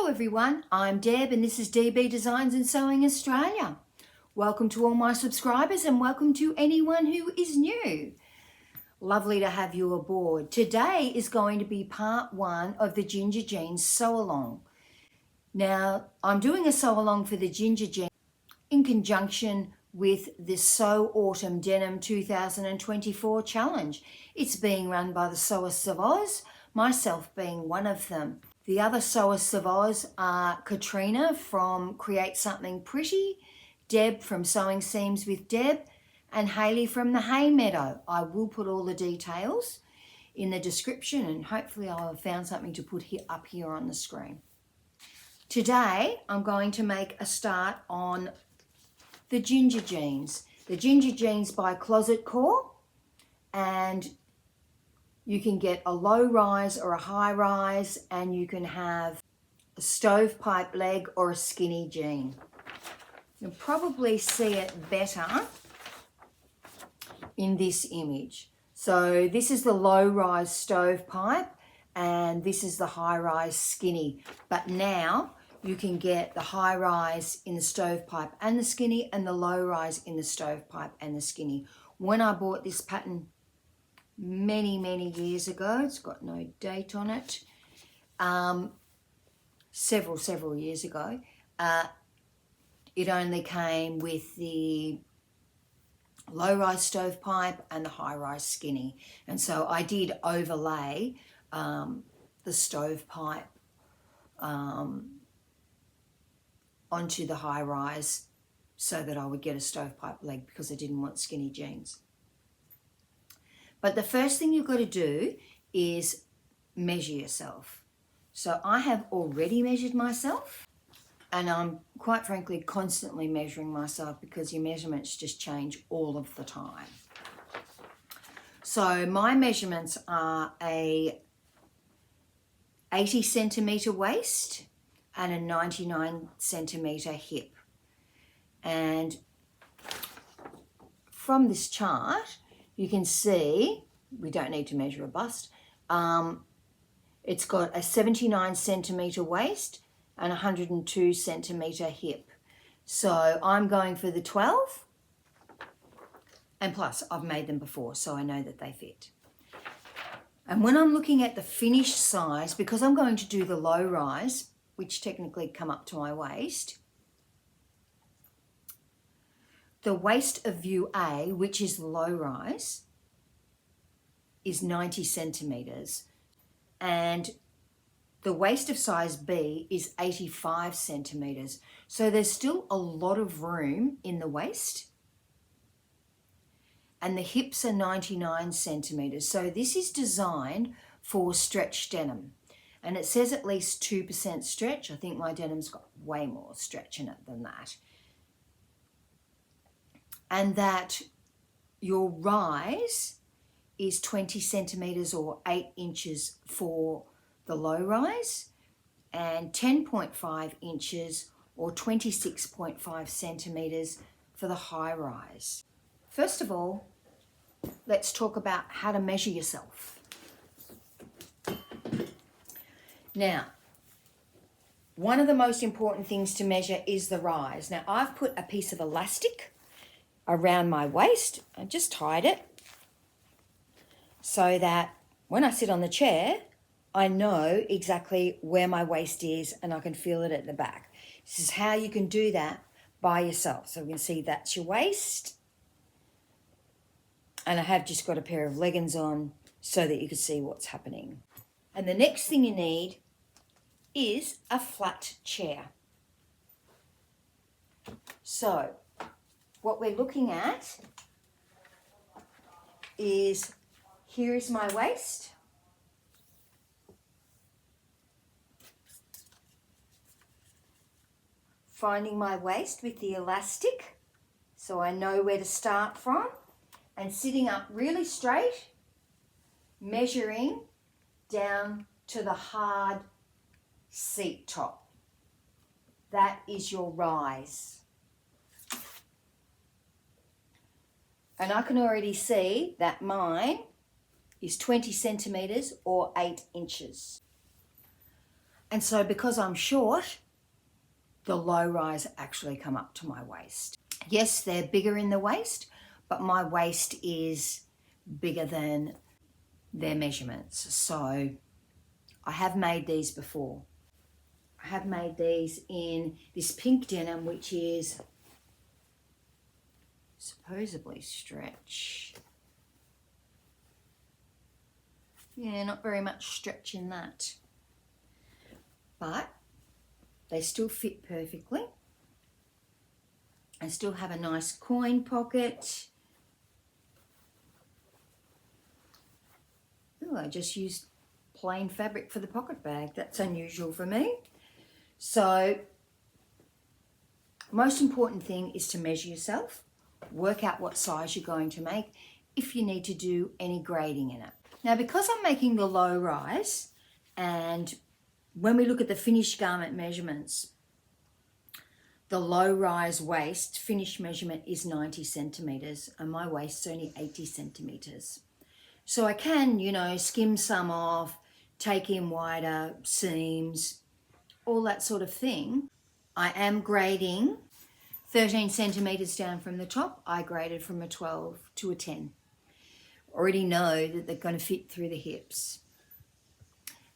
Hello everyone, I'm Deb and this is DB Designs and Sewing Australia. Welcome to all my subscribers and welcome to anyone who is new. Lovely to have you aboard. Today is going to be part one of the Ginger Jeans sew along. Now I'm doing a sew along for the Ginger Jeans in conjunction with the Sew Autumn Denim 2024 challenge. It's being run by the Sewists of Oz, myself being one of them. The other Sewists of Oz are Katrina from Create Something Pretty, Deb from Sewing Seams with Deb, and Hayley from the Hay Meadow. I will put all the details in the description and hopefully I'll have found something to put up here on the screen. Today I'm going to make a start on the Ginger Jeans. The Ginger Jeans by Closet Core, and you can get a low rise or a high rise, and you can have a stovepipe leg or a skinny jean. You'll probably see it better in this image. So this is the low rise stovepipe and this is the high rise skinny. But now you can get the high rise in the stovepipe and the skinny and the low rise in the stovepipe and the skinny. When I bought this pattern many years ago, it's got no date on it, several years ago, it only came with the low-rise stovepipe and the high-rise skinny, and so I did overlay the stovepipe onto the high-rise so that I would get a stovepipe leg because I didn't want skinny jeans. But the first thing you've got to do is measure yourself. So I have already measured myself, and I'm quite frankly constantly measuring myself because your measurements just change all of the time. So my measurements are a 80 centimetre waist and a 99 centimetre hip. And from this chart, you can see, we don't need to measure a bust, it's got a 79 centimetre waist and 102 centimetre hip. So I'm going for the 12, and plus I've made them before so I know that they fit. And when I'm looking at the finished size, because I'm going to do the low rise, which technically come up to my waist, the waist of view A, which is the low rise, is 90 centimetres, and the waist of size B is 85 centimetres. So there's still a lot of room in the waist, and the hips are 99 centimetres. So this is designed for stretch denim, and it says at least 2% stretch. I think my denim's got way more stretch in it than that. And that your rise is 20 centimetres or 8 inches for the low rise, and 10.5 inches or 26.5 centimetres for the high rise. First of all, let's talk about how to measure yourself. Now, one of the most important things to measure is the rise. Now, I've put a piece of elastic around my waist. I just tied it so that when I sit on the chair, I know exactly where my waist is and I can feel it at the back. This is how you can do that by yourself. So we can see that's your waist. And I have just got a pair of leggings on so that you can see what's happening. And the next thing you need is a flat chair. So what we're looking at is, here is my waist. Finding my waist with the elastic so I know where to start from, and sitting up really straight, measuring down to the hard seat top. That is your rise. And I can already see that mine is 20 centimetres or 8 inches. And so because I'm short, the low rise actually come up to my waist. Yes, they're bigger in the waist, but my waist is bigger than their measurements. So I have made these before. I have made these in this pink denim, which is supposedly stretch. Yeah, not very much stretch in that. But they still fit perfectly. I still have a nice coin pocket. Ooh, I just used plain fabric for the pocket bag. That's unusual for me. So, most important thing is to measure yourself. Work out what size you're going to make if you need to do any grading in it. Now, because I'm making the low rise, and when we look at the finished garment measurements, the low rise waist finished measurement is 90 centimeters and my waist's only 80 centimeters. So I can, you know, skim some off, take in wider seams, all that sort of thing. I am grading 13 centimeters down from the top. I graded from a 12 to a 10. Already know that they're going to fit through the hips.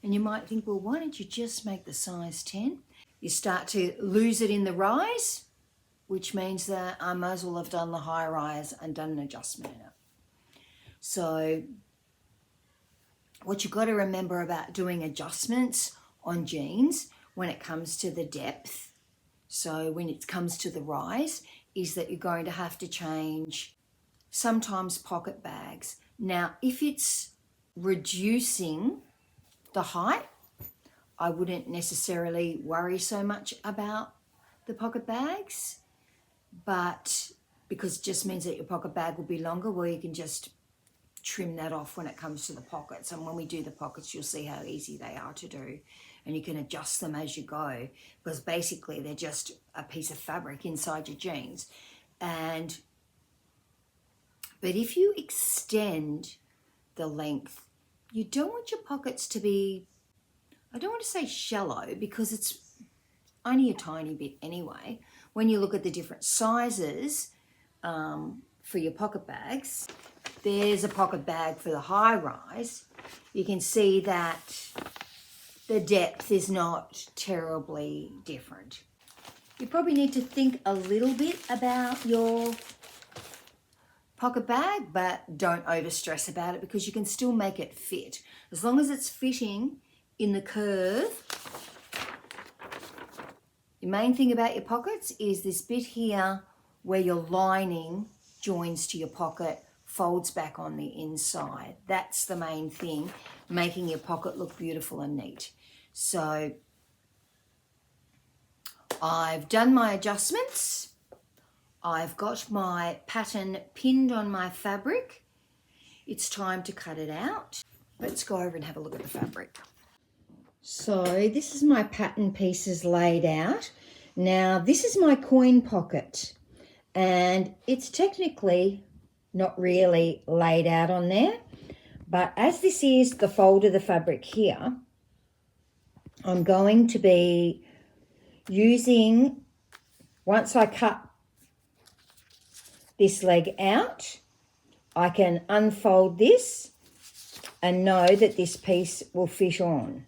And you might think, well, why don't you just make the size 10? You start to lose it in the rise, which means that I might as well have done the high rise and done an adjustment in it. So what you've got to remember about doing adjustments on jeans when it comes to the depth, so when it comes to the rise, is that you're going to have to change sometimes pocket bags. Now, if it's reducing the height, I wouldn't necessarily worry so much about the pocket bags, but because it just means that your pocket bag will be longer, well, you can just trim that off when it comes to the pockets. And when we do the pockets, you'll see how easy they are to do. And you can adjust them as you go, because basically they're just a piece of fabric inside your jeans. But if you extend the length, you don't want your pockets to be, I don't want to say shallow, because it's only a tiny bit anyway. When you look at the different sizes for your pocket bags, there's a pocket bag for the high rise. You can see that the depth is not terribly different. You probably need to think a little bit about your pocket bag, but don't overstress about it, because you can still make it fit. As long as it's fitting in the curve. The main thing about your pockets is this bit here where your lining joins to your pocket, folds back on the inside. That's the main thing, making your pocket look beautiful and neat. So I've done my adjustments. I've got my pattern pinned on my fabric. It's time to cut it out. Let's go over and have a look at the fabric. So this is my pattern pieces laid out. Now this is my coin pocket, and it's technically not really laid out on there, but as this is the fold of the fabric here, I'm going to be using, once I cut this leg out, I can unfold this and know that this piece will fit on.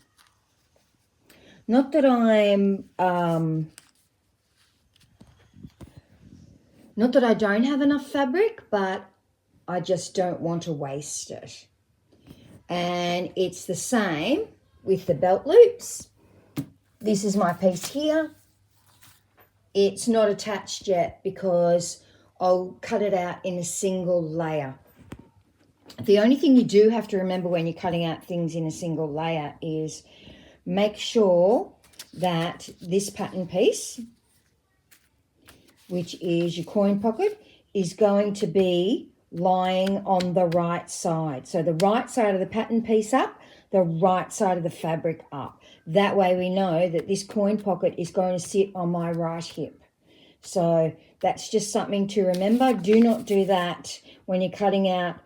Not that not that I don't have enough fabric, but I just don't want to waste it. And it's the same with the belt loops. This is my piece here. It's not attached yet because I'll cut it out in a single layer. The only thing you do have to remember when you're cutting out things in a single layer is make sure that this pattern piece, which is your coin pocket, is going to be lying on the right side. So the right side of the pattern piece up, the right side of the fabric up. That way we know that this coin pocket is going to sit on my right hip. So that's just something to remember. Do not do that when you're cutting out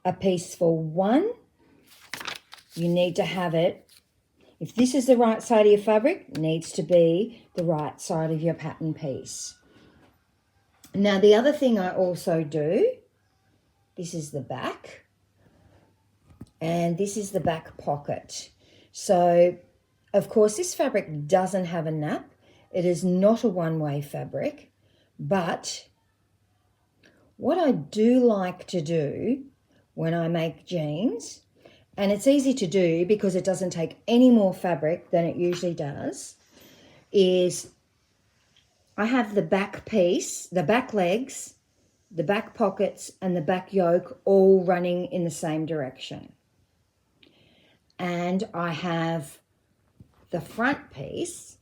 a piece for one. You need to have it If this is the right side of your fabric, it needs to be the right side of your pattern piece. Now, the other thing I also do, this is the back, and this is the back pocket. So, of course, this fabric doesn't have a nap. It is not a one-way fabric, but what I do like to do when I make jeans, and it's easy to do because it doesn't take any more fabric than it usually does, is I have the back piece, the back legs, the back pockets, and the back yoke all running in the same direction. And I have the front piece,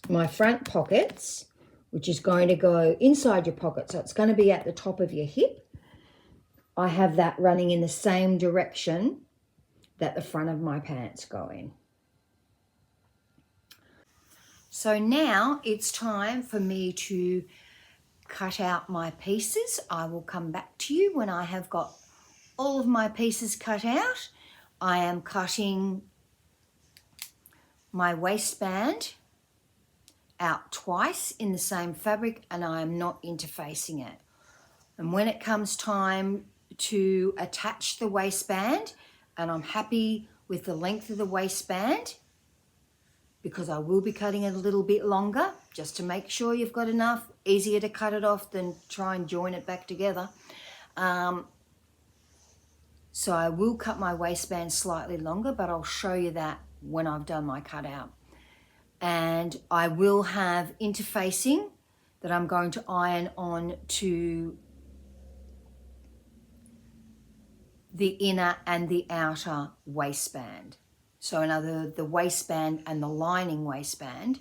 my front pockets, which is going to go inside your pocket, so it's going to be at the top of your hip. I have that running in the same direction that the front of my pants go in. So now it's time for me to cut out my pieces. I will come back to you when I have got all of my pieces cut out. I am cutting my waistband out twice in the same fabric, and I am not interfacing it. And when it comes time to attach the waistband, and I'm happy with the length of the waistband, because I will be cutting it a little bit longer, just to make sure you've got enough. Easier to cut it off than try and join it back together. So I will cut my waistband slightly longer, but I'll show you that when I've done my cutout. And I will have interfacing that I'm going to iron on to the inner and the outer waistband. So in other words, the waistband and the lining waistband,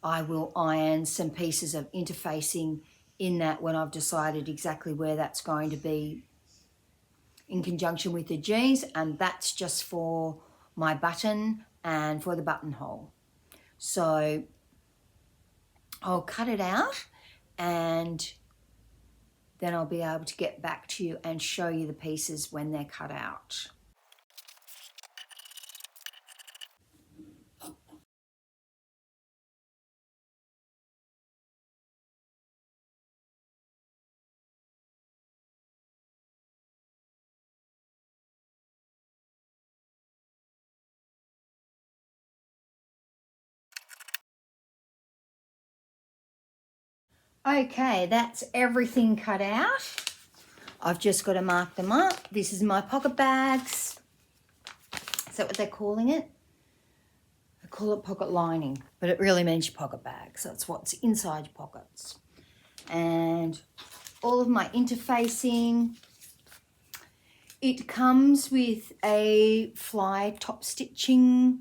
I will iron some pieces of interfacing in that when I've decided exactly where that's going to be in conjunction with the jeans, and that's just for my button and for the buttonhole. So I'll cut it out, and then I'll be able to get back to you and show you the pieces when they're cut out. Okay, that's everything cut out. I've just got to mark them up. This is my pocket bags. Is that what they're calling it? They call it pocket lining, but it really means your pocket bag. So it's what's inside your pockets. And all of my interfacing. It comes with a fly top stitching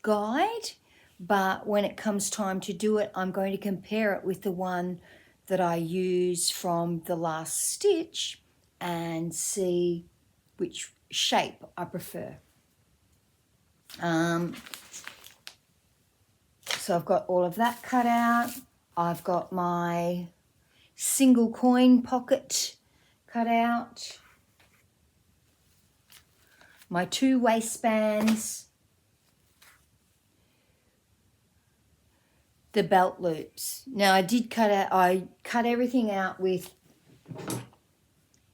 guide, but when it comes time to do it, I'm going to compare it with the one that I use from the last stitch and see which shape I prefer. So I've got all of that cut out. I've got my single coin pocket cut out. My 2 waistbands. The belt loops. Now I cut everything out with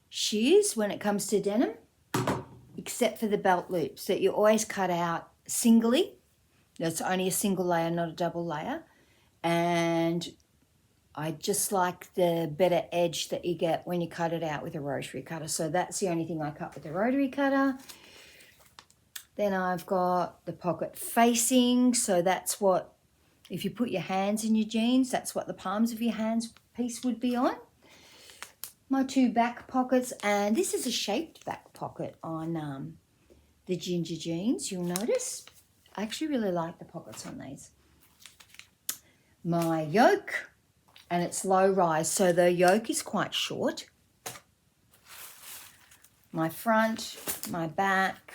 shears when it comes to denim, except for the belt loops that you always cut out singly. That's only a single layer, not a double layer. And I just like the better edge that you get when you cut it out with a rotary cutter. So that's the only thing I cut with the rotary cutter. Then I've got the pocket facing. So that's what, if you put your hands in your jeans, that's what the palms of your hands piece would be on. My 2 back pockets, and this is a shaped back pocket on the ginger jeans, you'll notice. I actually really like the pockets on these. My yoke, and it's low rise, so the yoke is quite short. My front, my back,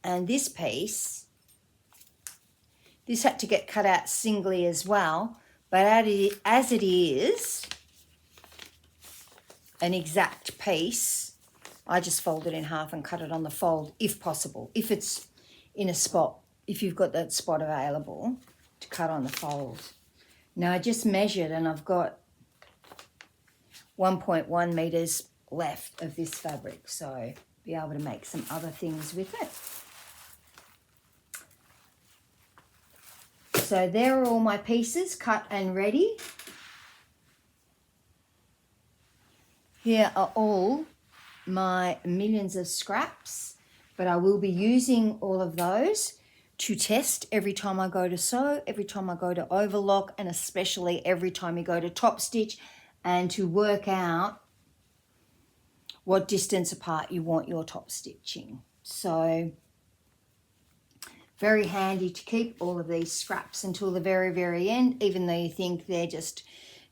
and this piece, this had to get cut out singly as well, but as it is an exact piece, I just fold it in half and cut it on the fold if possible, if it's in a spot, if you've got that spot available to cut on the fold. Now I just measured and I've got 1.1 meters left of this fabric, so be able to make some other things with it. So there are all my pieces cut and ready. Here are all my millions of scraps, but I will be using all of those to test every time I go to sew, every time I go to overlock, and especially every time you go to top stitch, and to work out what distance apart you want your top stitching. So very handy to keep all of these scraps until the very, very end, even though you think they're just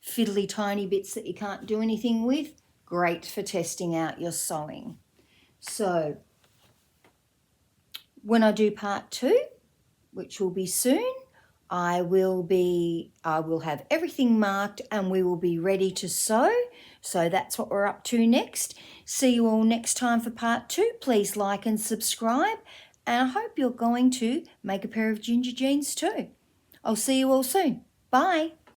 fiddly tiny bits that you can't do anything with. Great for testing out your sewing. So when I do part 2, which will be soon, I will have everything marked and we will be ready to sew. So that's what we're up to next. See you all next time for part 2. Please like and subscribe. And I hope you're going to make a pair of ginger jeans too. I'll see you all soon. Bye.